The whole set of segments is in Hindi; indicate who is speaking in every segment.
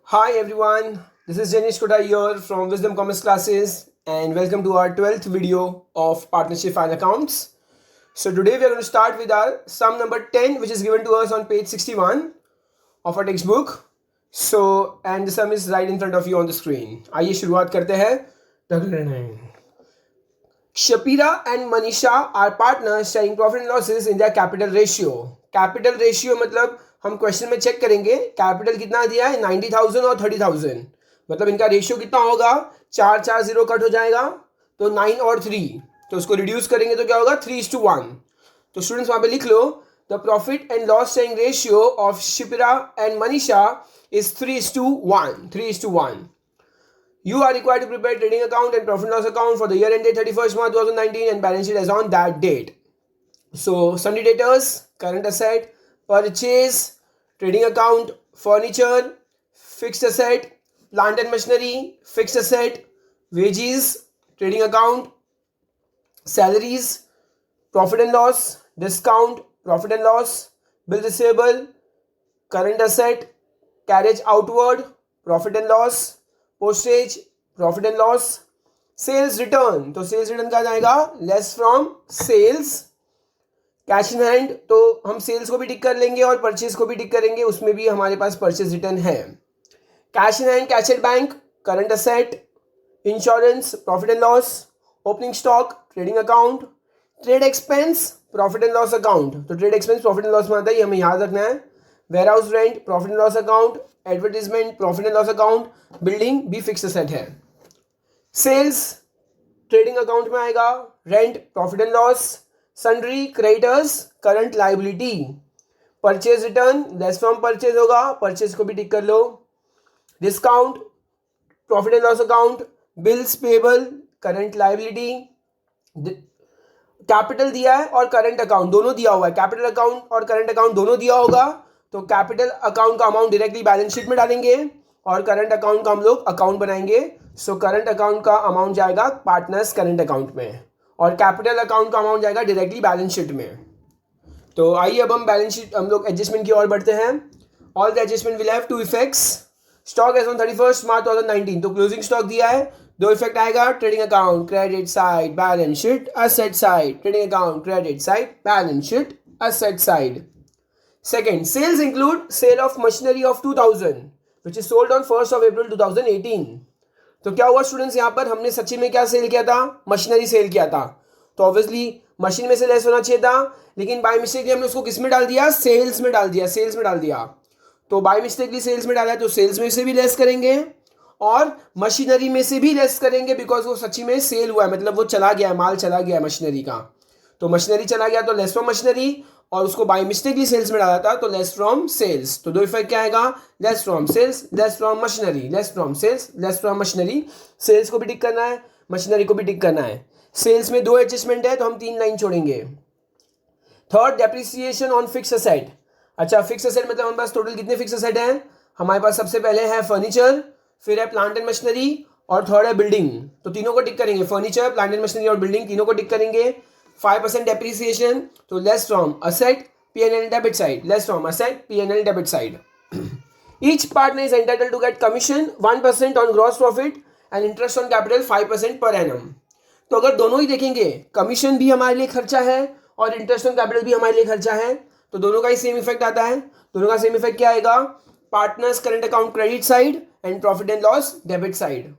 Speaker 1: Hi everyone, this is Janish Kota here from Wisdom Commerce Classes and welcome to our 12th video of Partnership File Accounts. So today we are going to start with our sum number 10 which is given to us on page 61 of our textbook. So and the sum is right in front of you on the screen. आइए शुरुआत करते हैं. Shapira and Manisha are partners sharing profit and losses in their capital ratio. Capital ratio मतलब हम क्वेश्चन में चेक करेंगे कैपिटल कितना दिया है 90,000 और 30,000 मतलब इनका रेशियो कितना होगा 4 कट हो जाएगा तो 9 और 3 तो उसको रिड्यूस करेंगे तो क्या होगा 3:1 तो स्टूडेंट्स वहां पे लिख लो the profit and loss sharing ratio of Shipra and Manisha is 3:1. You are required to prepare trading account and profit and loss account for the year ended 31st March 2019 and balance sheet as on that date. So, sundry debtors, current asset, purchase, trading account, furniture, fixed asset, plant and machinery, fixed asset, wages, trading account, salaries, profit and loss, discount, profit and loss, bill receivable, current asset, carriage outward, profit and loss, postage profit and loss sales return तो सेल्स रिटर्न क्या जाएगा less from sales cash in hand तो हम सेल्स को भी टिक कर लेंगे और परचेज को भी टिक करेंगे उसमें भी हमारे पास परचेज रिटर्न है cash in hand cash at bank current asset insurance profit and loss opening stock trading account trade expense profit and loss account तो trade expense profit and loss में आता है ये हमें याद रखना है warehouse rent profit and loss account advertisement profit and loss account building भी फिक्स असेट है सेल्स ट्रेडिंग अकाउंट में आएगा rent profit and loss sundry creditors current liability purchase return less from purchase होगा परचेज को भी टिक कर लो discount profit and loss account bills payable current liability capital दिया है और करंट अकाउंट दोनों दिया हुआ है कैपिटल अकाउंट और करंट अकाउंट दोनों दिया होगा तो कैपिटल अकाउंट का अमाउंट डायरेक्टली बैलेंस शीट में डालेंगे और करंट अकाउंट का हम लोग अकाउंट बनाएंगे सो करंट अकाउंट का अमाउंट जाएगा पार्टनर्स करंट अकाउंट में और कैपिटल अकाउंट का अमाउंट जाएगा डायरेक्टली बैलेंस शीट में तो आइए अब हम बैलेंस शीट हम लोग एडजस्टमेंट की ओर बढ़ते हैं all the adjustment will have two effects stock as on 31st March 2019 तो क्लोजिंग स्टॉक दिया है दो इफेक्ट आएगा trading account credit side balance sheet asset side trading account credit side balance sheet asset side second sales include sale of machinery of 2000 which is sold on 1st of April 2018 तो क्या हुआ स्टूडेंट्स यहाँ पर हमने सच्ची में क्या सेल किया था मशीनरी सेल किया था तो ऑब्वियसली मशीन में से लेस होना चाहिए था लेकिन बाय मिस्टेकली हमने उसको किस में डाल दिया सेल्स में डाल दिया तो बाय मिस्टेकली सेल्स में डाला तो सेल्स में से भी लेस करेंगे और मशीनरी में से भी लेस करेंगे बिकॉज वो सच्ची में सेल हुआ है मतलब वो चला गया है माल चला गया है मशीनरी का तो मशीनरी चला गया तो लेस फ्रॉम मशीनरी और उसको बाय मिस्टेकली सेल्स में डाला था तो लेस फ्रॉम सेल्स तो दो इफेक्ट क्या आएगा less from sales less from machinery less from sales less from machinery sales को भी टिक करना है मशीनरी को भी टिक करना है सेल्स में दो एडजस्टमेंट है तो हम 3 लाइन छोड़ेंगे third depreciation on fix asset अच्छा फिक्स असेट मतलब हमारे पास टोटल कितने फिक्स असेट हैं हमारे पास सबसे पहले है फर्नीचर फिर है प्लांट एंड मशीनरी और थर्ड है बिल्डिंग तो तीनों को टिक करेंगे फर्नीचर प्लांट एंड मशीनरी और बिल्डिंग तीनों को टिक करेंगे 5% depreciation तो less from asset P&L debit side less from asset P&L debit side each partner is entitled to get commission 1% on gross profit and interest on capital 5% per annum तो अगर दोनों ही देखेंगे कमीशन भी हमारे लिए खर्चा है और इंटरेस्ट ऑन कैपिटल भी हमारे लिए खर्चा है तो दोनों का ही सेम इफेक्ट आता है दोनों का सेम इफेक्ट क्या आएगा partners current account credit side and profit and loss debit side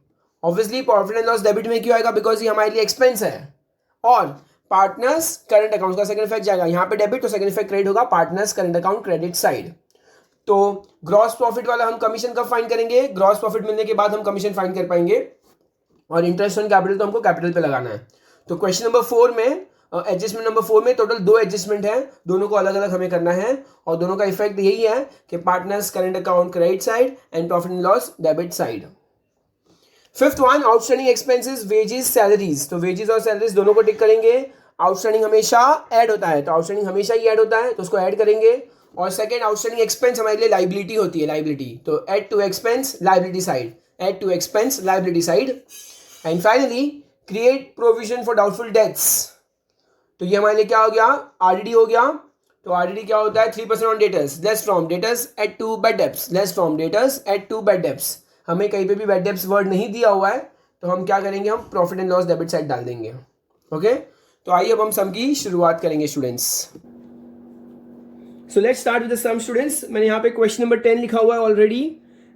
Speaker 1: obviously profit and loss debit में क्यों आएगा बिकॉज ये हमारे लिए एक्सपेंस है और पार्टनर्स करंट अकाउंट का सेकंड इफेक्ट जाएगा यहाँ पे डेबिट तो सेकंड इफेक्ट क्रेडिट होगा partners current account credit side तो ग्रॉस प्रॉफिट वाला हम कमीशन कब फाइंड करेंगे ग्रॉस प्रॉफिट मिलने के बाद हम कमीशन फाइंड कर पाएंगे और इंटरेस्ट ऑन कैपिटल तो हमको कैपिटल पे लगाना है तो क्वेश्चन नंबर 4 में एडजस्टमेंट नंबर 4 में टोटल 2 एडजस्टमेंट है दोनों को अलग अलग हमें करना है और दोनों का इफेक्ट यही है कि partners current account credit side and profit and loss debit side fifth one outstanding expenses wages salaries तो वेजेस और सैलरीज दोनों को टिक करेंगे आउटस्टैंडिंग हमेशा ऐड होता है तो आउटस्टैंडिंग हमेशा ही ऐड होता है तो उसको ऐड करेंगे और सेकंड आउटस्टैंडिंग एक्सपेंस हमारे लिए लाइबिलिटी होती है लाइबिलिटी तो add to expense liability side add to expense liability side and finally create provision for doubtful debts तो ये हमारे लिए क्या हो गया आरडीडी हो गया तो आरडीडी क्या होता है, 3% on debtors less from debtors add to bad debts, less from debtors add to bad debts. हमें कहीं पे भी बैड डेब्ट्स वर्ड नहीं दिया हुआ है तो हम क्या करेंगे, हम profit and loss debit side डाल देंगे। ओके, तो आइए अब हम सम की शुरुआत करेंगे students. So let's start with the sum students. मैंने यहाँ पे क्वेश्चन नंबर 10 लिखा हुआ है already,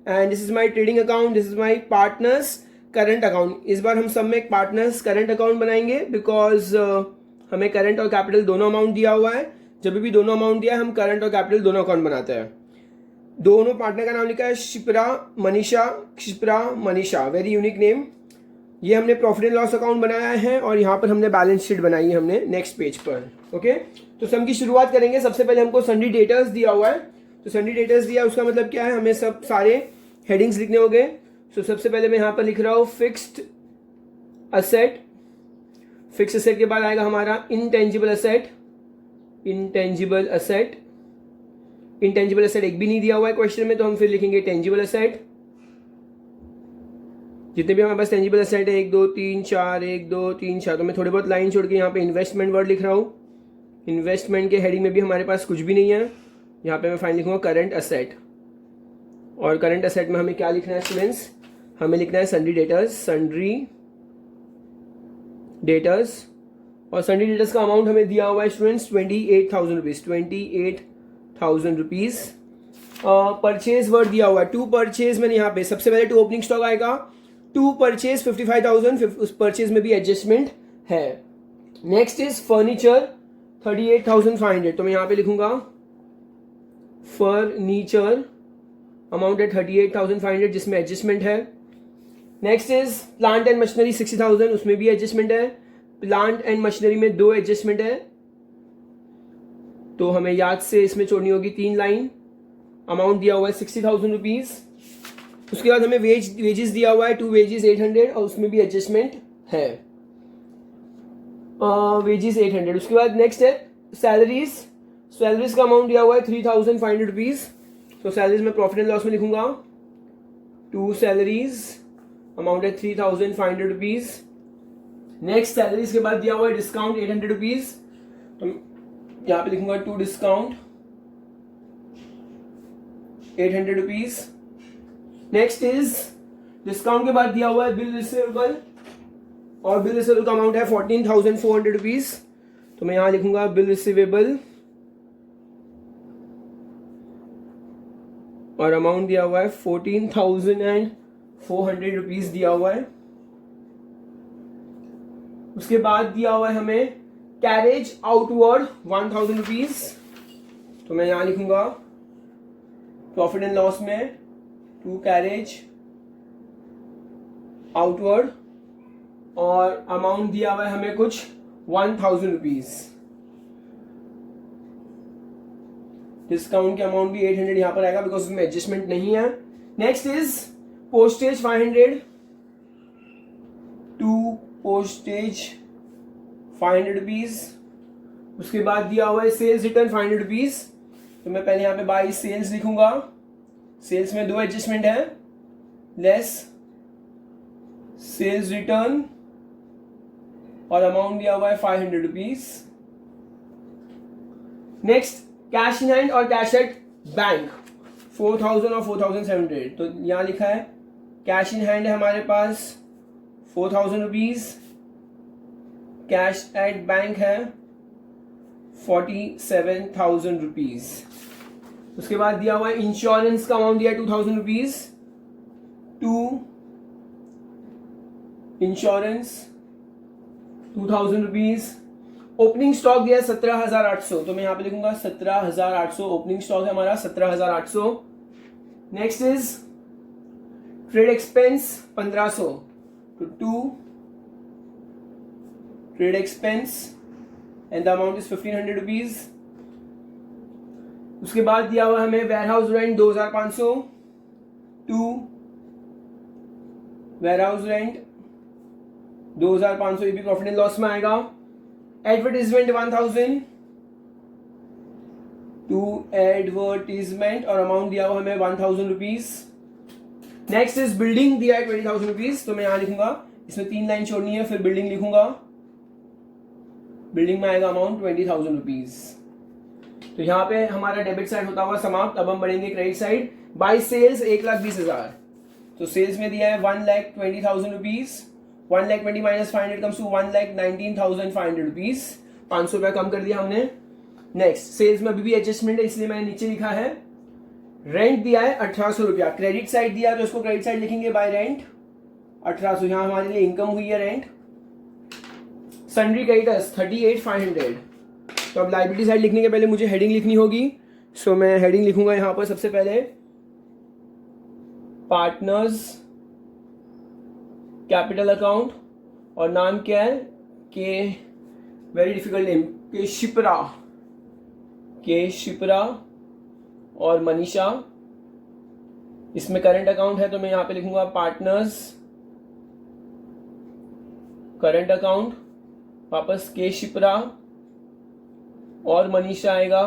Speaker 1: and this is my trading account, this is my partners current account. इस बार हम सब में एक पार्टनर्स करंट अकाउंट बनाएंगे बिकॉज हमें करंट और कैपिटल दोनों अमाउंट दिया हुआ है। जब भी दोनों अमाउंट दिया है हम करंट और कैपिटल दोनों अकाउंट बनाते हैं। दोनों पार्टनर का नाम लिखा है Shipra Manisha, Shipra Manisha, very unique name. ये हमने प्रॉफिट एंड लॉस अकाउंट बनाया है और यहाँ पर हमने बैलेंस शीट बनाई है हमने नेक्स्ट पेज पर। ओके, तो सम की शुरुआत करेंगे। सबसे पहले हमको सन्डी डेटर्स दिया हुआ है, तो सन्डी डेटर्स दिया उसका मतलब क्या है, हमें सब सारे हेडिंग्स लिखने होंगे। तो सबसे पहले मैं यहाँ पर लिख रहा हूँ फिक्स्ड असेट। फिक्स असेट के बाद आएगा हमारा intangible asset, intangible asset. Intangible asset एक भी नहीं दिया हुआ है क्वेश्चन में, तो हम फिर लिखेंगे टेंजिबल असेट। जितने भी हमारे पास टेंजिबल असेट है 1 2 3 4, 1 2 3 4, तो मैं थोड़े बहुत लाइन छोड़ के यहाँ पे इन्वेस्टमेंट वर्ड लिख रहा हूँ। इन्वेस्टमेंट के हेडिंग में भी हमारे पास कुछ भी नहीं है, यहाँ पे मैं फाइन लिखूंगा करंट असेट। और करंट असेट में हमें क्या लिखना है स्टूडेंट्स, हमें लिखना है सन्ड्री डेटर्स, सन्ड्री डेटर्स। और सन्ड्री डेटर्स का अमाउंट हमें दिया हुआ है students 28,000 rupees, 28,000 rupees. Purchase word दिया हुआ है टू परचेज। मैंने यहाँ पे सबसे पहले टू ओपनिंग स्टॉक आएगा, टू परचेज 55,000, उस परचेज में भी एडजस्टमेंट है। नेक्स्ट इज फर्नीचर 38,500, तो मैं यहाँ पे लिखूंगा फर्नीचर, अमाउंट है 38,500 जिसमें एडजस्टमेंट है। Next is plant and machinery 60,000, उसमें भी एडजस्टमेंट है। प्लांट एंड मशीनरी में 2 एडजस्टमेंट है, तो हमें याद से इसमें छोड़नी होगी 3 लाइन। अमाउंट दिया हुआ है 60,000 रुपीज। उसके बाद हमें वेजेस दिया हुआ है 2 वेजेस 800, और उसमें भी एडजस्टमेंट है, वेजेस 800। उसके बाद नेक्स्ट है सैलरीज। सैलरीज का अमाउंट दिया हुआ है 3,500 रुपीज, तो सैलरीज में प्रॉफिट एंड लॉस में लिखूंगा 2 सैलरीज, अमाउंट है 3,500 रुपीज। नेक्स्ट सैलरीज के बाद दिया हुआ है डिस्काउंट 800 रुपीज, तो यहाँ पे लिखूंगा 2 discount 800 rupees. Next is discount के बाद दिया हुआ है बिल रिसीवेबल, और बिल रिसीवेबल का अमाउंट है 14,400 रुपीज, तो मैं यहां लिखूंगा बिल रिसीवेबल, और अमाउंट दिया हुआ है 14,400 रुपीज दिया हुआ है। उसके बाद दिया हुआ है हमें कैरेज आउटवर्ड 1,000 रुपीज, तो मैं यहां लिखूंगा प्रॉफिट एंड लॉस में 2 कैरेज आउटवर्ड, और अमाउंट दिया हुआ है हमें कुछ 1,000 रुपीज। डिस्काउंट के अमाउंट भी 800 यहां पर आएगा बिकॉज उसमें एडजस्टमेंट नहीं है। Next is postage 500, 2 postage 500 rupees. उसके बाद दिया हुआ है सेल्स रिटर्न 500 रुपीज, तो मैं पहले यहाँ पे बाई सेल्स लिखूंगा। सेल्स में 2 एडजस्टमेंट है, लेस सेल्स रिटर्न, और अमाउंट दिया हुआ है 500 rupees. Next cash in hand और कैश एट बैंक 4,000 और 4,700, तो यहां लिखा है कैश इन हैंड है हमारे पास 4,000 रुपीज, कैश एट बैंक है 47,000 रुपीज। उसके बाद दिया हुआ है इंश्योरेंस का अमाउंट दिया है 2,000 rupees, 2 insurance 2,000 rupees. Opening stock दिया है 17,800, तो मैं यहां पे लिखूंगा 17,800 ओपनिंग स्टॉक है हमारा 17,800। नेक्स्ट इज ट्रेड एक्सपेंस 1,500, तो 2 trade expense and the amount is 1,500 rupees. उसके बाद दिया हुआ हमें वेयरहाउस रेंट 2,500, 2 वेयरहाउस रेंट 2,500, ये भी प्रॉफिट एंड लॉस में आएगा। एडवर्टीजमेंट 1,000, 2 एडवर्टीजमेंट, और अमाउंट दिया हुआ हमें 1,000 रुपीज। नेक्स्ट इज बिल्डिंग दिया है 20,000 रुपीज, तो मैं यहां लिखूंगा, इसमें 3 लाइन छोड़नी है, फिर बिल्डिंग लिखूंगा। बिल्डिंग में आएगा अमाउंट 20,000 रुपीज। तो यहाँ पे हमारा डेबिट साइड होता हुआ समाप्त। अब हम बढ़ेंगे क्रेडिट साइड। बाई सेल्स 1,20,000, तो सेल्स में दिया है 1,20,000 rupees. 1,20,000 minus 500 comes to 1,19,500 rupees. 500 रुपया कम कर दिया हमने। नेक्स्ट सेल्स में अभी भी एडजस्टमेंट है, इसलिए मैंने नीचे लिखा है रेंट दिया है 1800 रुपया। क्रेडिट साइड दिया है तो इसको क्रेडिट साइड लिखेंगे बाय रेंट 1800। यहां हमारे लिए इनकम हुई है रेंट। Sundry creditors 38,500। तो अब लाइबिलिटी साइड लिखने के पहले मुझे हेडिंग लिखनी होगी। सो मैं हेडिंग लिखूंगा यहां पर सबसे पहले पार्टनर्स कैपिटल अकाउंट, और नाम क्या है के वेरी डिफिकल्ट नेम, के शिप्रा और मनीषा। इसमें करंट अकाउंट है तो मैं यहां पे लिखूंगा पार्टनर्स करंट अकाउंट, वापस के शिप्रा और मनीषा आएगा।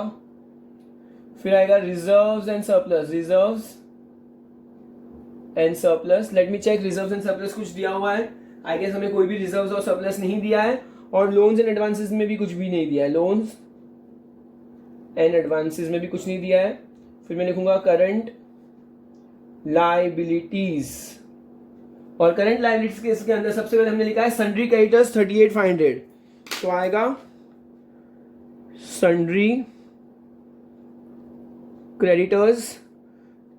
Speaker 1: फिर आएगा reserves and surplus, reserves and surplus. Let me check reserves and surplus कुछ दिया हुआ है। आई गेस हमें कोई भी रिजर्व्स और सरप्लस नहीं दिया है, और लोन्स एंड एडवांसेस में भी कुछ भी नहीं दिया है। लोन्स एंड एडवांसेस में भी कुछ नहीं दिया है। फिर मैं लिखूंगा करंट लाइबिलिटीज, और करंट लाइबिलिटीज के इसके अंदर सबसे पहले हमने लिखा है सन्ड्री क्रेडिटर्स 38,500। तो आएगा सन्ड्री क्रेडिटर्स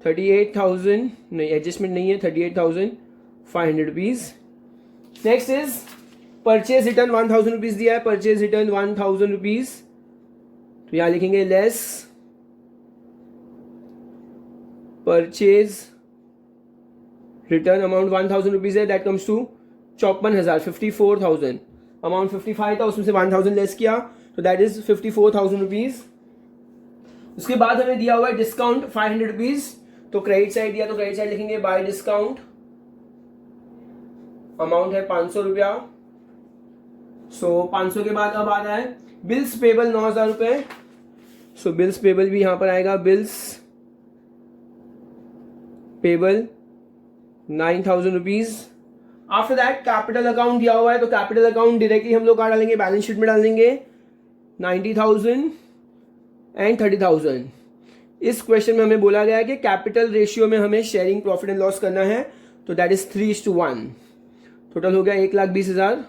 Speaker 1: 38,000, नहीं एडजस्टमेंट नहीं है, 38,500 rupees. Next is purchase return 1,000 rupees दिया है, परचेज रिटर्न 1,000 रुपीज। तो यहां लिखेंगे less purchase return amount 1,000 rupees है, दैट कम्स टू 54,000, 54,000। अमाउंट 55 था, उसमें से 1,000 लेस किया, तो दैट इज 54,000 रुपीज। उसके बाद हमें दिया हुआ है डिस्काउंट 500 रुपीज। तो क्रेडिट साइड दिया तो क्रेडिट साइड लिखेंगे बाय डिस्काउंट, अमाउंट है 500 रुपया। सो 500 के बाद अब आ रहा है बिल्स पेबल 9,000 रुपए। सो बिल्स पेबल भी यहां पर आएगा, bills payable 9,000 rupees. After that capital account दिया हुआ है, तो कैपिटल अकाउंट डायरेक्टली हम लोग कहाँ डालेंगे, बैलेंस शीट में डाल देंगे 90,000 एंड 30,000। इस क्वेश्चन में हमें बोला गया है कि कैपिटल रेशियो में हमें शेयरिंग प्रॉफिट एंड लॉस करना है, तो दैट इज 3:1। टोटल हो गया 1,20,000।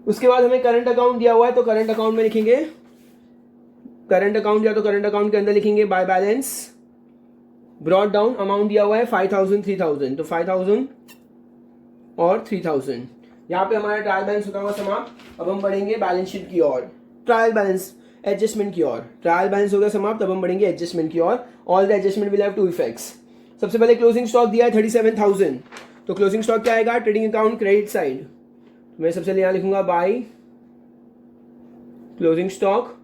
Speaker 1: उसके बाद हमें करंट अकाउंट दिया हुआ है, तो करंट अकाउंट में लिखेंगे करंट अकाउंट दिया तो करंट अकाउंट के अंदर लिखेंगे by balance brought down. Amount दिया हुआ है 5,000 3,000, तो 5,000 और 3,000। यहाँ पे हमारा ट्रायल बैलेंस होता हुआ समाप्त। अब हम बढ़ेंगे बैलेंस शीट की ओर, ट्रायल बैलेंस एडजस्टमेंट की ओर। ट्रायल बैलेंस हो गया समाप्त, अब हम बढ़ेंगे एडजस्टमेंट की ओर। All the adjustment will have two effects. सबसे पहले क्लोजिंग स्टॉक दिया है 37,000, तो क्लोजिंग स्टॉक क्या आएगा, ट्रेडिंग अकाउंट क्रेडिट साइड। मैं सबसे पहले यहाँ लिखूंगा बाय क्लोजिंग स्टॉक,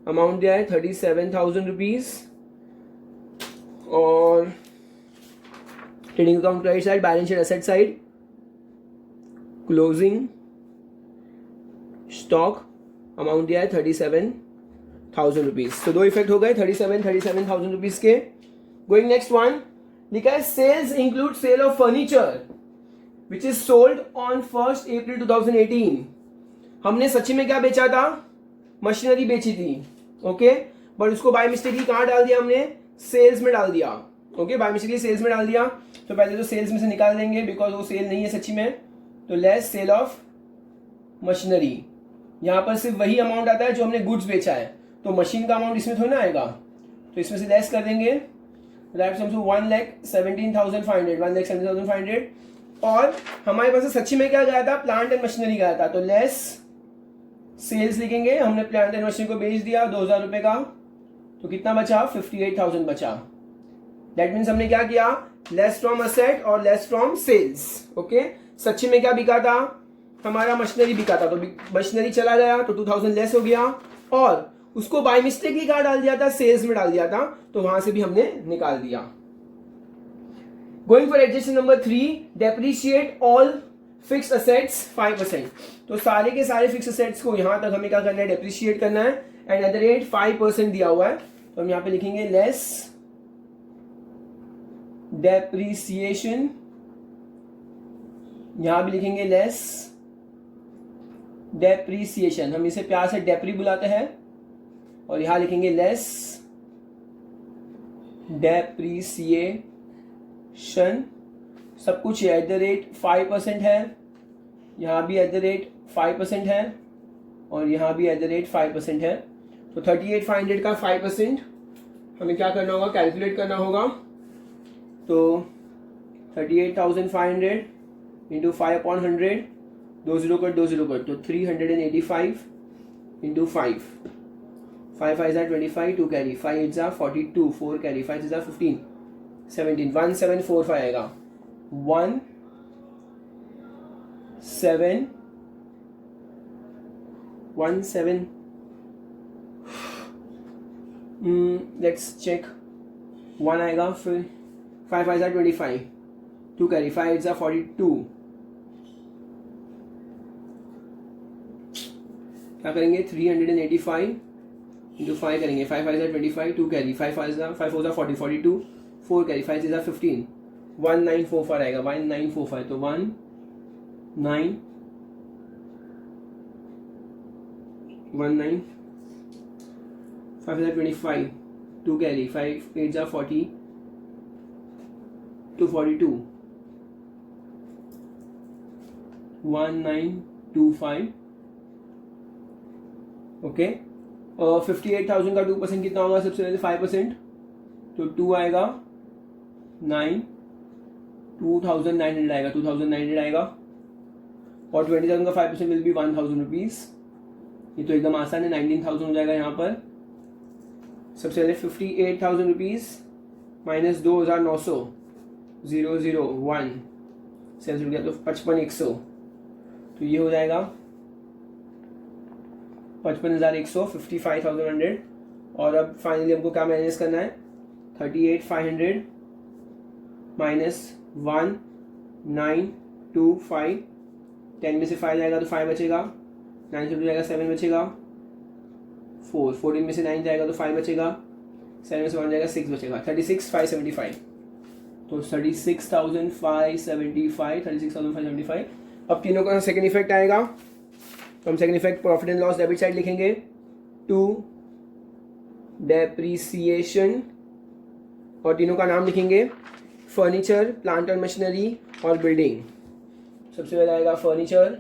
Speaker 1: अमाउंट दिया है 37,000 रुपीज, और trading account credit side, balance sheet asset side, closing stock, amount दिया है 37,000 रुपीज। तो दो इफेक्ट हो गए 37,000 रुपीज के। गोइंग नेक्स्ट वन, लिखा है sales include sale of furniture which is sold on 1 April 2018। हमने सच्ची में क्या बेचा था, मशीनरी बेची थी, ओके, बट उसको बाय मिस्टेकली कहां डाल दिया हमने, सेल्स में डाल दिया। ओके, बाय मिस्टेकली सेल्स में डाल दिया, तो पहले तो सेल्स में से निकाल देंगे बिकॉज वो सेल नहीं है सच्ची में। तो लेस सेल ऑफ मशीनरी, यहां पर सिर्फ वही अमाउंट आता है जो हमने गुड्स बेचा है, तो मशीन का अमाउंट इसमें थोड़ी ना आएगा, तो इसमें से लेस कर देंगे। That comes to 1,17,500, 1,17,500। और हमारे पास सच्ची में क्या गया था, प्लांट एंड मशीनरी गया था, तो लेस सेल्स लिखेंगे। हमने प्लांट एंड मशीनरी को बेच दिया 2,000 रुपए का, तो कितना बचा, 58,000 बचा। दैट मीन्स हमने क्या किया, लेस फ्रॉम असेट और लेस फ्रॉम सेल्स। ओके, सच्ची में क्या बिका था, हमारा मशीनरी बिका था, तो मशीनरी चला गया तो 2,000 लेस हो गया, और उसको बाय मिस्टेकली कहां डाल दिया था, सेल्स में डाल दिया था, तो वहां से भी हमने निकाल दिया। Going for adjustment number 3, depreciate all fixed assets 5%। तो सारे के सारे फिक्स असेट्स को यहां तक हमें क्या करना है, डेप्रिशिएट करना है, एंड एट द रेट 5% दिया हुआ है, तो हम यहां पे लिखेंगे लेस डेप्रिसिएशन, यहां भी लिखेंगे लेस डेप्रिसिएशन। हम इसे प्यार से डेप्री बुलाते हैं, और यहाँ लिखेंगे लेस डेप्रीसिएशन, सब कुछ एट द रेट 5% है, यहाँ भी एट द रेट 5% है, और यहाँ भी एट द रेट 5% है। तो 38,500 का 5% हमें क्या करना होगा, कैलकुलेट करना होगा। तो 38,500 इंटू 5/100, 2 0 कट 2 0 कट, तो 385 इंटू 5, 5 5 25, 2 कैरी, 5 8 42, 4 कैरी, 5 6 15, 17, 1745 आएगा। 1717 लेट्स चेक, 1 आएगा, फिर 5 5 25, 2 कैरी, 5 8 42, क्या करेंगे 385 इंटू 5 करेंगे, 5 5 25, 2 कैरी, 5 4 40, 42, 4 कैरी, 5 6 15, 1945 आएगा, 1945। तो 19 5 25, 2 कैरी, 5 8 40, 242, 1925। ओके, 58,000 का 2% कितना होगा, सबसे पहले 5%, तो 2 आएगा 9, 2,900 आएगा, 2,900 आएगा, और 20,000 का 5% विल बी 1,000 रुपीज़। ये तो एकदम आसान है, 19,000 हो जाएगा यहाँ पर। सबसे पहले 58,000 रुपीज़ माइनस 2,900, 001 सेल्स रुक गया, तो 55,100, तो ये हो जाएगा 55,100, 55,100। और अब फाइनली हमको क्या मैनेज करना है, 38,500 माइनस 1925, 10 में से 5 जाएगा तो 5 बचेगा, 9 से 2 जाएगा 7 बचेगा, 14 में से 9 जाएगा तो 5 बचेगा, 7 में से 1 जाएगा 6 बचेगा, 36,575। तो 36,575। अब तीनों का सेकेंड इफेक्ट आएगा, तो हम second effect profit and loss debit side लिखेंगे, टू डेप्रीसिएशन, और तीनों का नाम लिखेंगे फर्नीचर, प्लांट एंड मशीनरी और बिल्डिंग। सबसे पहले आएगा फर्नीचर,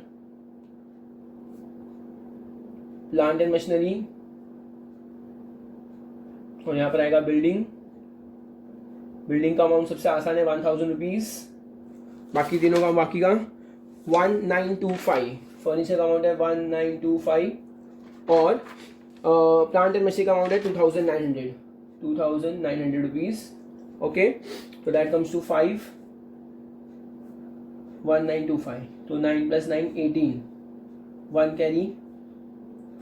Speaker 1: प्लांट एंड मशीनरी, और यहाँ पर आएगा बिल्डिंग। बिल्डिंग का अमाउंट सबसे आसान है 1,000 रुपीज़, बाकी तीनों का बाकी का 1925। फर्नीचर का अमाउंट है 1925, और प्लांट एंड मशीनरी का अमाउंट है 2,900 रुपीज़। ओके, तो दैट कम्स टू 5,1925, तो 9 + 9 18, 1 कैरी,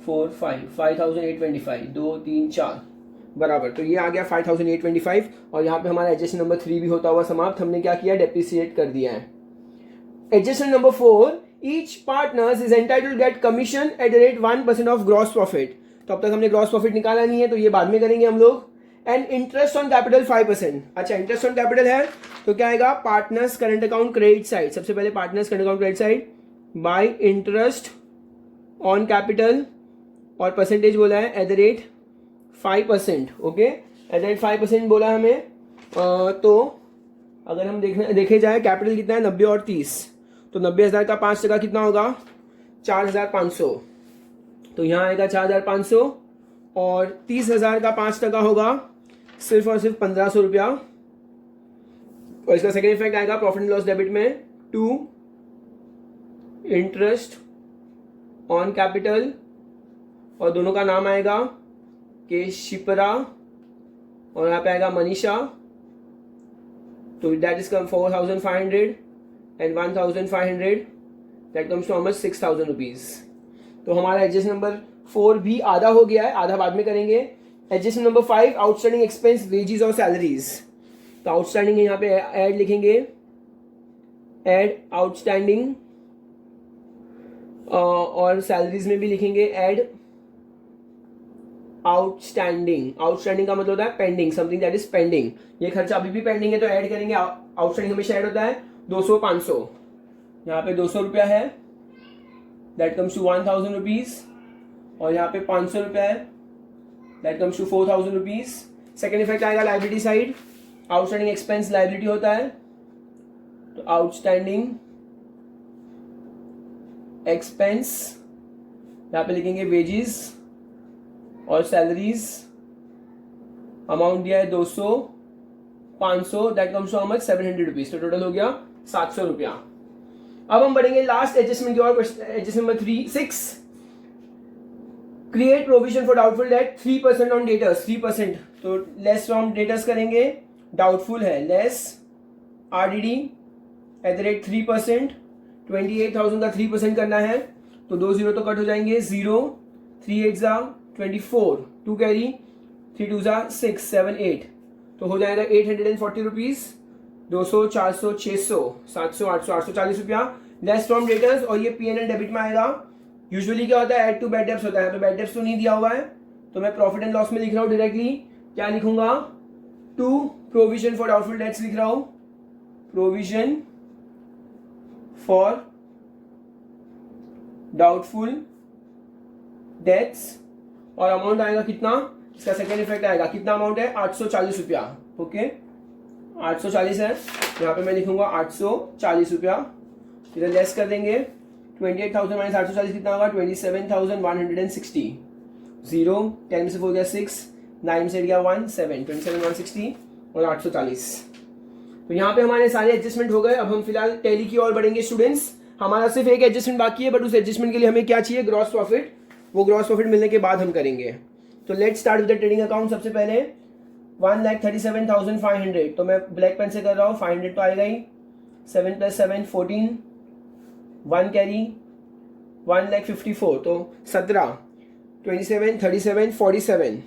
Speaker 1: 4 5, 5,825, 2 3 4 बराबर। तो ये आ गया 5,825, और यहाँ पे हमारा एडजस्टमेंट नंबर 3 भी होता हुआ समाप्त। हमने क्या किया, डेप्रिसिएट कर दिया है। Adjustment number 4, each partners is entitled to get commission at the rate 1% of gross profit. तो अब तक हमने ग्रॉस प्रॉफिट निकाला नहीं है, तो ये बाद में करेंगे हम लोग। And interest on capital 5%। अच्छा, इंटरेस्ट ऑन कैपिटल है तो क्या आएगा, partners current account credit side. सबसे पहले partners current account credit side by interest on capital, और परसेंटेज बोला है eight the rate 5%। Okay, eight the rate 5% बोला हमें। तो अगर हम देखे जाए कैपिटल कितना है, 90 और 30, तो 90,000 का 5% कितना होगा, 4,500। तो यहाँ आएगा 4,500, और 30,000 का 5% होगा सिर्फ और सिर्फ 1,500 रुपया। और इसका सेकेंड इफेक्ट आएगा प्रॉफिट एंड लॉस डेबिट में, टू इंटरेस्ट ऑन कैपिटल, और दोनों का नाम आएगा के शिप्रा, और यहाँ पे आएगा मनीषा। तो that is come 4,500 and 1,500, that comes to almost 6,000 rupees. तो हमारा एडजस्ट नंबर 4 भी आधा हो गया है, आधा बाद में करेंगे। Adjust number 5, outstanding expense, wages और सैलरीज। तो आउटस्टैंडिंग है, यहाँ पे ऐड लिखेंगे, ऐड आउटस्टैंडिंग, और सैलरीज में भी लिखेंगे ऐड आउटस्टैंडिंग। आउटस्टैंडिंग का मतलब होता है pending, something that is pending. ये खर्चा अभी भी पेंडिंग है तो ऐड करेंगे। आउटस्टैंडिंग हमेशा ऐड होता है 200 500, यहाँ पे 200 रुपया है, दैट कम्स टू 1,000 रुपीज, और यहाँ पे 500 रुपया है, that comes to 4,000 rupees. Second effect आएगा liability side, outstanding expense liability होता है, तो आउटस्टैंडिंग एक्सपेंस यहाँ पे लिखेंगे वेजेस और सैलरीज, अमाउंट दिया है 200, 500, that comes to how much 700 rupees, तो टोटल हो गया 700 रुपया। अब हम बढ़ेंगे लास्ट एडजस्टमेंट की ओर, adjustment number 6, create provision for doubtful debt 3% on debtors, 3%, तो लेस फ्रॉम डेटर्स करेंगे, डाउटफुल है, लेस RDD @ 3%, 28,000 का 3% करना है, तो 2 0 तो कट हो जाएंगे, 0, 3 8 24, 2 कैरी, 3 2 6 7 8, तो हो जाएगा 840 रुपीज, 200, 400, 600, 700, 800, 840 रुपया लेस फ्रॉम डेटर्स, और ये P&L डेबिट में आएगा। यूजुअली क्या होता है, ऐड टू बैड डेब्ट्स होता है, यहाँ पे बैड डेब्ट्स तो नहीं दिया हुआ है, तो मैं प्रॉफिट एंड लॉस में लिख रहा हूँ डायरेक्टली, क्या लिखूंगा, to provision for doubtful debts लिख रहा हूं, प्रोविजन फॉर डाउटफुल डेट्स, और अमाउंट आएगा कितना, इसका सेकेंड इफेक्ट आएगा, कितना अमाउंट है, 840 रुपया, ओके 840 है, यहाँ पे मैं लिखूंगा 840 रुपया, इधर लेस कर देंगे, 28,000 माइनस 840 कितना होगा, 27,160, 0, 10 में से 4 गया 6, 9 से गया 1, 7, 27,160 और 840। तो यहाँ पे हमारे सारे एडजस्टमेंट हो गए। अब हम फिलहाल टैली की ओर बढ़ेंगे स्टूडेंट्स। हमारा सिर्फ एक एडजस्टमेंट बाकी है, बट उस एडजस्टमेंट के लिए हमें क्या चाहिए, ग्रॉस प्रॉफिट, वो ग्रॉस प्रॉफिट मिलने के बाद हम करेंगे। तो let's start with the trading account. सबसे पहले 1,37,500, तो मैं ब्लैक पेन से कर रहा हूँ, 500 तो आएगा ही, 7 + 7 14, 1 कैरी 1,54, तो 17, 27, 37, 47,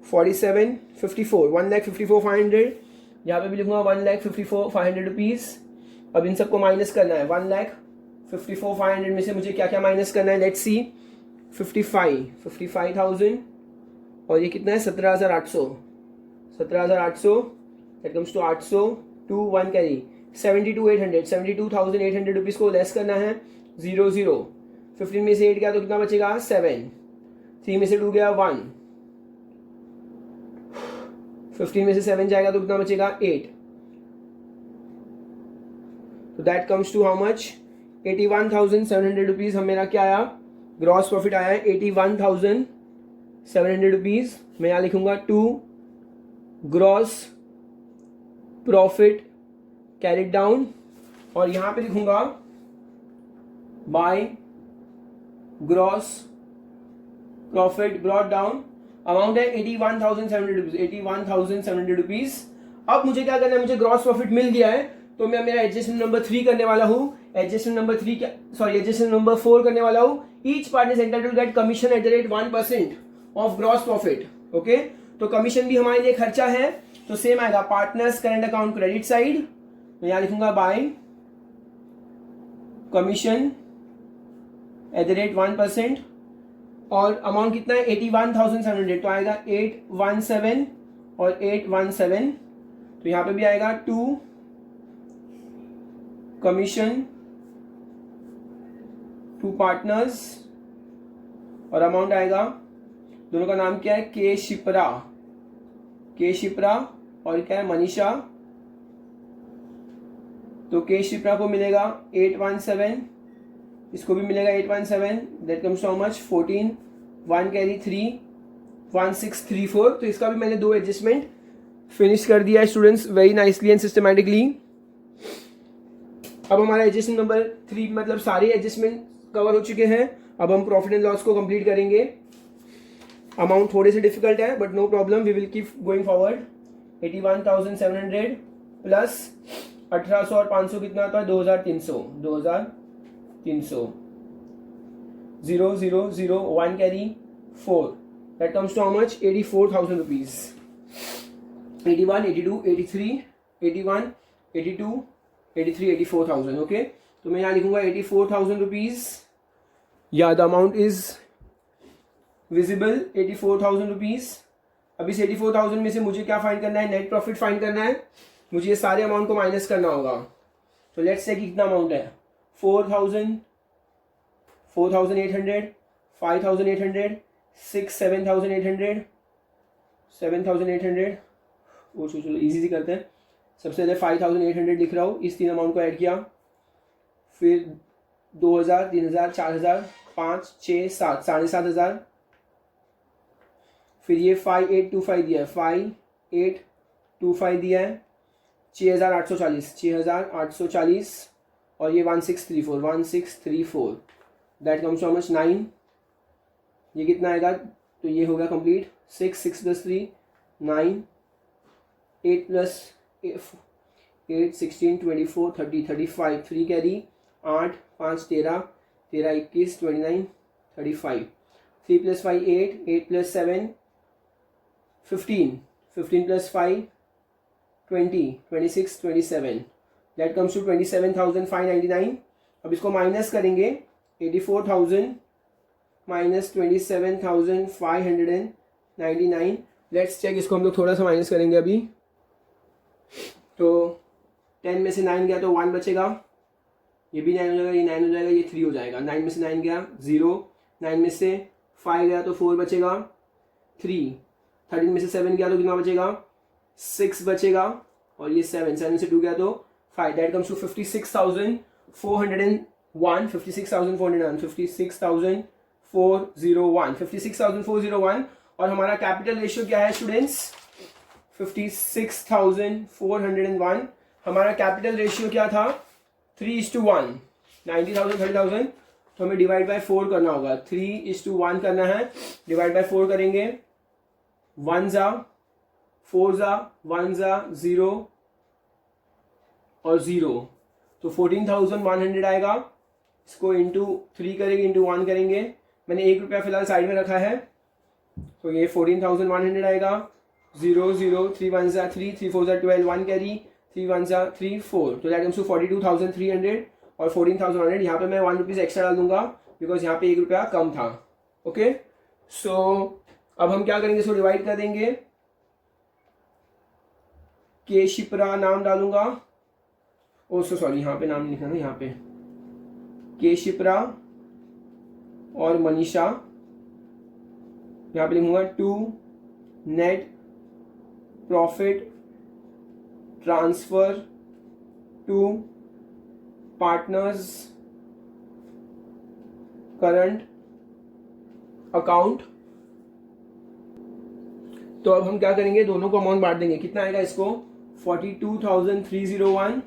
Speaker 1: 47, 54, 1,54,500, यहाँ पे भी लिखूंगा 1,54,500 रुपीज। अब इन सबको माइनस करना है, 1,54,500 में से मुझे क्या क्या माइनस करना है, लेट्स सी, 55,000 और ये कितना है, 17,800, 17,800, that comes to 800 to 1 carry 72,800, 72,800 rupees को लेस करना है, 0 0, 15 में से 8 गया तो कितना बचेगा, 7, 3 में से 2 गया 1, 15 में से 7 जाएगा तो कितना बचेगा, 8, तो that comes to how much, 81,700 rupees. हम मेरा क्या आया, ग्रॉस प्रॉफिट आया है 81,700 रुपीज। मैं यहाँ लिखूंगा 2 ग्रॉस प्रॉफिट कैरिड डाउन, और यहां पे लिखूंगा by gross profit brought down, amount है 81,700 रुपीज, 81,700 रुपीज। अब मुझे क्या करना है, मुझे ग्रॉस प्रॉफिट मिल गया है, तो मैं मेरा एडजस्टमेंट नंबर 3 करने वाला हूं, एडजस्टमेंट नंबर 4 करने वाला हूं। Each party is entitled to get commission @ 1% of gross profit, okay. तो कमीशन भी हमारे लिए खर्चा है, तो सेम आएगा, partners current account credit side, मैं यहां लिखूंगा बाय कमीशन @ 1%, और अमाउंट कितना है, 81,700, तो आएगा 817 और 817, तो यहां पे भी आएगा 2 कमीशन टू पार्टनर्स, और अमाउंट आएगा, दोनों का नाम क्या है, के शिप्रा और क्या है, मनीषा, तो के शिप्रा को मिलेगा 817, इसको भी मिलेगा 817, that comes how much, 14, 1 carry 3, 1634। तो इसका भी मैंने 2 एडजस्टमेंट फिनिश कर दिया है students, very nicely and systematically. अब हमारा एडजस्टमेंट नंबर 3 मतलब सारे एडजस्टमेंट कवर हो चुके हैं। अब हम प्रॉफिट एंड लॉस को कंप्लीट करेंगे। अमाउंट थोड़े से डिफिकल्ट है, but no problem, we will keep going forward. 81,700 plus 1800 और 500 कितना आता है, 2,300, 2,300, 0 0 0, 1 carry 4, that comes to how much, 84,000 rupees. 81, 82, 83, 81, 82, 83, 84,000, okay. तो मैं यहाँ लिखूंगा 84,000 रुपीज, या the amount is visible, 84,000 rupees. अब इस 84,000 में से मुझे क्या फाइंड करना है, नेट प्रॉफिट फाइंड करना है, मुझे ये सारे अमाउंट को माइनस करना होगा। तो लेट्स से कितना अमाउंट है, 4,000, 4,800, 5,800, 7,800 वो चलो इजी करते हैं। सबसे पहले 5,800 लिख रहा हूँ, इस तीन अमाउंट को ऐड किया, फिर 2,000, 3,000, 4,000, 5, 6, 7, 7,500, फिर ये 5,825 दिया है, 5,825 दिया है, 6,840 और ये 1,634 that comes to how much 9। ये कितना आएगा, तो ये हो गया complete. 6 + 3 9, 8 + 8 16 24 30 35, 3 carry, 8 5 13 13 21 29 35, 3 + 5 8, 8 + 7 15, 15 + 5 20, 26 27 that comes to 27,599। अब इसको माइनस करेंगे, 84,000 माइनस 27,599। लेट्स चेक, इसको हम लोग थोड़ा सा माइनस करेंगे अभी। तो 10 में से 9 गया तो 1 बचेगा, ये भी 9 हो जाएगा, ये 9 हो जाएगा, ये 3 हो जाएगा। 9 में से 9 गया 0, 9 में से 5 गया तो 4 बचेगा, 3, 13 में से 7 गया तो कितना बचेगा, 6 बचेगा, और ये 7 में से 2 गया तो 5 दैट कम्स टू 56,401 56,401 और हमारा कैपिटल रेशियो क्या है स्टूडेंट्स, 56,401। हमारा कैपिटल रेशियो क्या था, 3:1, 90,000 30,000, तो हमें डिवाइड बाय 4 करना होगा। 3:1 करना है, डिवाइड बाय 4 करेंगे, 1 जा 4 जा 1 जा 0 और 0, तो 14,100 आएगा। इसको इंटू 3 करेंगे, इंटू 1 करेंगे, मैंने 1 रुपया फिलहाल साइड में रखा है, तो ये 14,100 आएगा। 0 0 3 1 जा 3, 3 4 जा 12, 1 कैरी, 3 1 जा 3 4, तो दैट कम्स टू 42,300 और 14,100। यहाँ पे मैं 1 रुपीज़ एक्स्ट्रा डाल दूंगा बिकॉज यहाँ पे 1 रुपया कम था। ओके, सो अब हम क्या करेंगे, इसको डिवाइड कर देंगे। के शिप्रा नाम डालूंगा, ओ सॉरी यहाँ पे नाम नहीं लिखना ना, यहाँ पे के शिप्रा और मनीषा, यहाँ पे लिखूंगा to net profit transfer to partners current account. तो अब हम क्या करेंगे, दोनों को अमाउंट बांट देंगे। कितना आएगा इसको, 42,301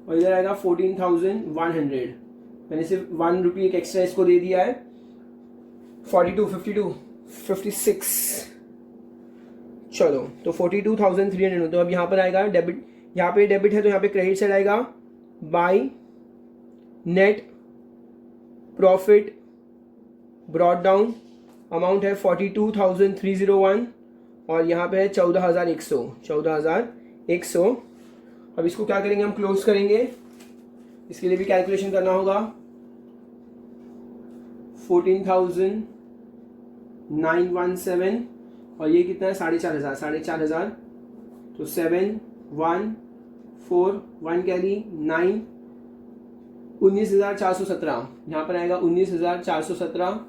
Speaker 1: और इधर आएगा 14,100। मैंने सिर्फ 1 रुपये एक एक्स्ट्रा इसको दे दिया है। 42 52 56, चलो तो 42,300। तो अब यहाँ पर आएगा डेबिट, यहाँ पे डेबिट है तो यहाँ पे क्रेडिट साइड आएगा, by net profit brought down, amount है 42,301 और यहाँ पे है 14,100। अब इसको क्या करेंगे, हम क्लोज करेंगे, इसके लिए भी कैलकुलेशन करना होगा। 14,917 और ये कितना है, 4,500, तो 7 1 4 1 कैरी 9, 19,417। यहाँ पर आएगा 19,417,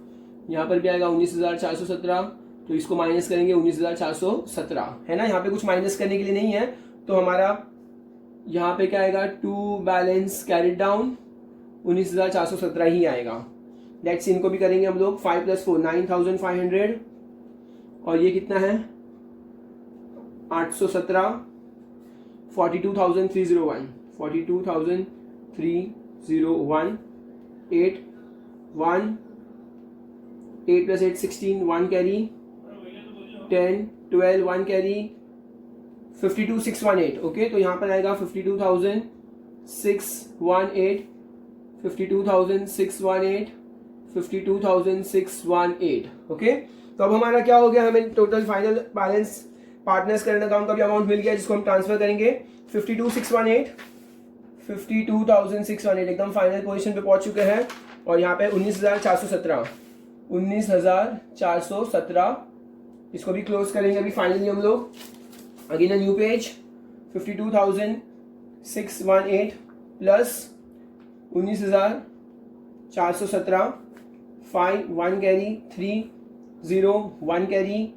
Speaker 1: यहाँ पर भी आएगा 19,417, तो इसको माइनस करेंगे 19,417 है ना। यहाँ पे कुछ माइनस करने के लिए नहीं है, तो हमारा यहाँ पे क्या आएगा, टू बैलेंस कैरिड डाउन 19,417 ही आएगा। लेट्स इनको भी करेंगे हम लोग। 5 + 4 9,500 और ये कितना है 817, 42,301 8 1 8 + 8 16, 1 कैरी 10 12, 1 कैरी 52,618। ओके, तो यहाँ पर आएगा 52,618 52,618 52,618। ओके, तो अब हमारा क्या हो गया, हमें total final balance partners current account का भी अमाउंट मिल गया, जिसको हम ट्रांसफर करेंगे। 52,618 एकदम फाइनल पोजीशन पे पहुंच चुके हैं। और यहाँ पे 19,417 इसको भी क्लोज करेंगे अभी फाइनली हम लोग। Again a new page, 52,618 plus 19,417, 5 1 carry 3 0 1 carry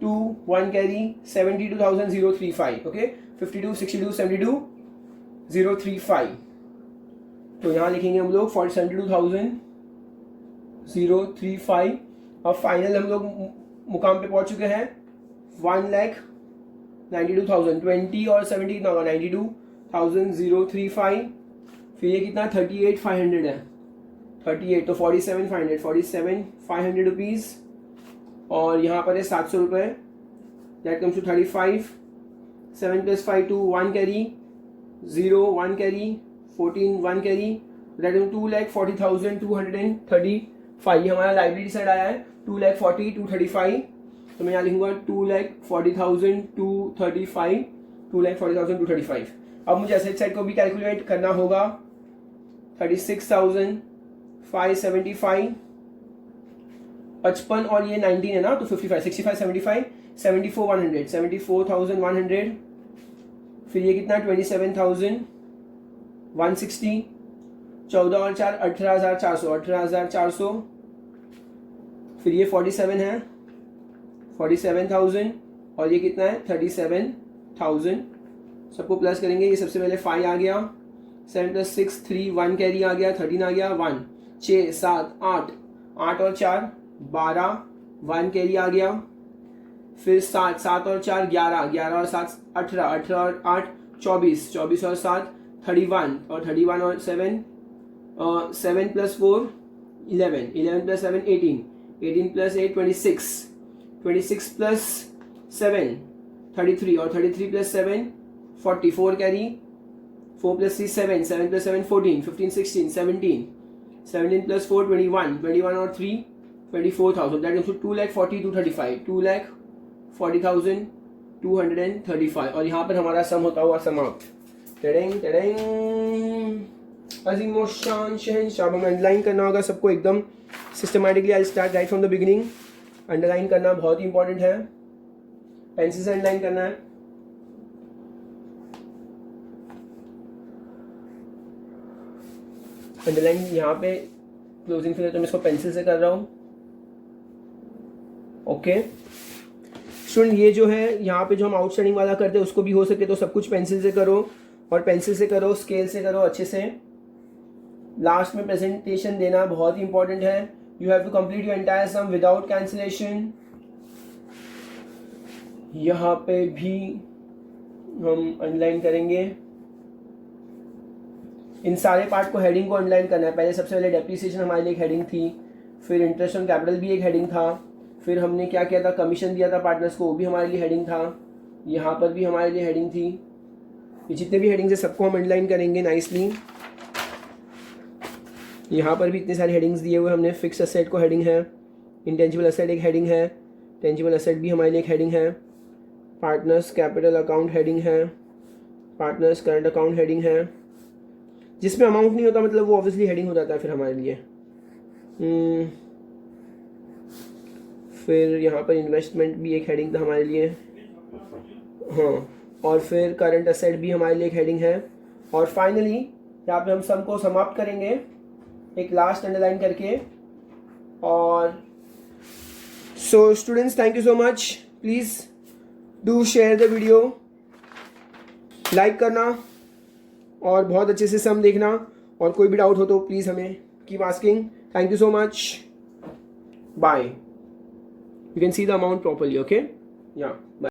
Speaker 1: 2 1 carry 72,035 okay 52 62 72 035 तो यहाँ लिखेंगे हम लोग 72,035 अब फाइनल हम लोग मुकाम पे पहुंच चुके हैं 1,92,000 20 और 70 कितना होगा 92,035 फिर ये कितना 38,500 है 38 तो 47,500 रुपीज़ और यहाँ पर है 700 रुपये that comes to 35 7 + 5 2 1 carry 0 1 carry 14 1 carry that comes 2,40,235 ये हमारा लाइब्रेरी साइड आया है 2,40,235 तो मैं यहाँ लिखूंगा 2,40,235 2,40,235 अब मुझे एसेट साइड को भी कैलकुलेट करना होगा 36,575 55 और ये 19 है ना तो 55 65 75 74,100 74,100 फिर ये कितना 27,160 14 और 4 18,400 18,400 फिर ये 47 है 47,000 और ये कितना है 37,000 सबको प्लस करेंगे ये सबसे पहले 5 आ गया 7 + 6 3 1 कैरी आ गया 13 आ गया 1 6 7 8 8 और 4 12 1 कैरी आ गया फिर 7 7 और 4 11 11 और 7 18 18 और 8 24 24 और 7 31 और 31 और 7 7 + 4 11 11 + 7 18 18 + 8 26 26 + 7 33 और 33 + 7 44 कैरी 4 + 3 7 7 + 7 14 15 16 17 17 + 4 21 21 और 3 24,000 दैट इज 2,40,235 2,40,235 और यहाँ पर हमारा सम होता हुआ समाप्त टेडेंग टेडेंग अजीम शान शहंशाह हमें अंडरलाइन करना होगा सबको एकदम systematically I start right from the beginning underline करना बहुत ही इंपॉर्टेंट है पेंसिल से अंडरलाइन करना है अंडरलाइन यहाँ पे क्लोजिंग फिगर तो मैं इसको पेंसिल से कर रहा हूँ ओके स्टूडेंट ये जो है यहाँ पे जो हम आउटस्टैंडिंग वाला करते हैं उसको भी हो सके तो सब कुछ पेंसिल से करो और पेंसिल से करो स्केल से करो अच्छे से लास्ट में प्रेजेंटेशन देना बहुत ही इंपॉर्टेंट है you have to complete your entire sum without cancellation यहाँ पे भी हम अंडरलाइन करेंगे इन सारे पार्ट को हेडिंग को अंडरलाइन करना है पहले सबसे पहले डेप्रिसिएशन हमारे लिए एक हेडिंग थी फिर इंटरेस्ट ऑन कैपिटल भी एक हेडिंग था फिर हमने क्या किया था कमीशन दिया था पार्टनर्स को वो भी हमारे लिए हेडिंग था यहाँ पर भी हमारे लिए हेडिंग थी ये जितने भी हेडिंग्स है सबको हम अंडरलाइन करेंगे नाइसली यहाँ पर भी इतने सारे हेडिंग्स दिए हुए हमने फिक्स असेट को हेडिंग है इंटेंजिबल असेट एक हेडिंग है टेंजिबल असेट भी हमारे लिए एक हेडिंग है पार्टनर्स कैपिटल अकाउंट हेडिंग है पार्टनर्स करंट अकाउंट हेडिंग है जिसमें अमाउंट नहीं होता मतलब वो ऑब्वियसली हेडिंग हो जाता है फिर हमारे लिए फिर यहाँ पर इन्वेस्टमेंट भी एक हेडिंग था हमारे लिए हाँ और फिर करंट असेट भी हमारे लिए एक हेडिंग है और फाइनली यहाँ पे हम सम को समाप्त करेंगे एक लास्ट अंडरलाइन करके और so students thank you so much please do share the video like करना और बहुत अच्छे से सम देखना और कोई भी डाउट हो तो प्लीज़ हमें keep asking thank you so much bye you can see the amount properly okay या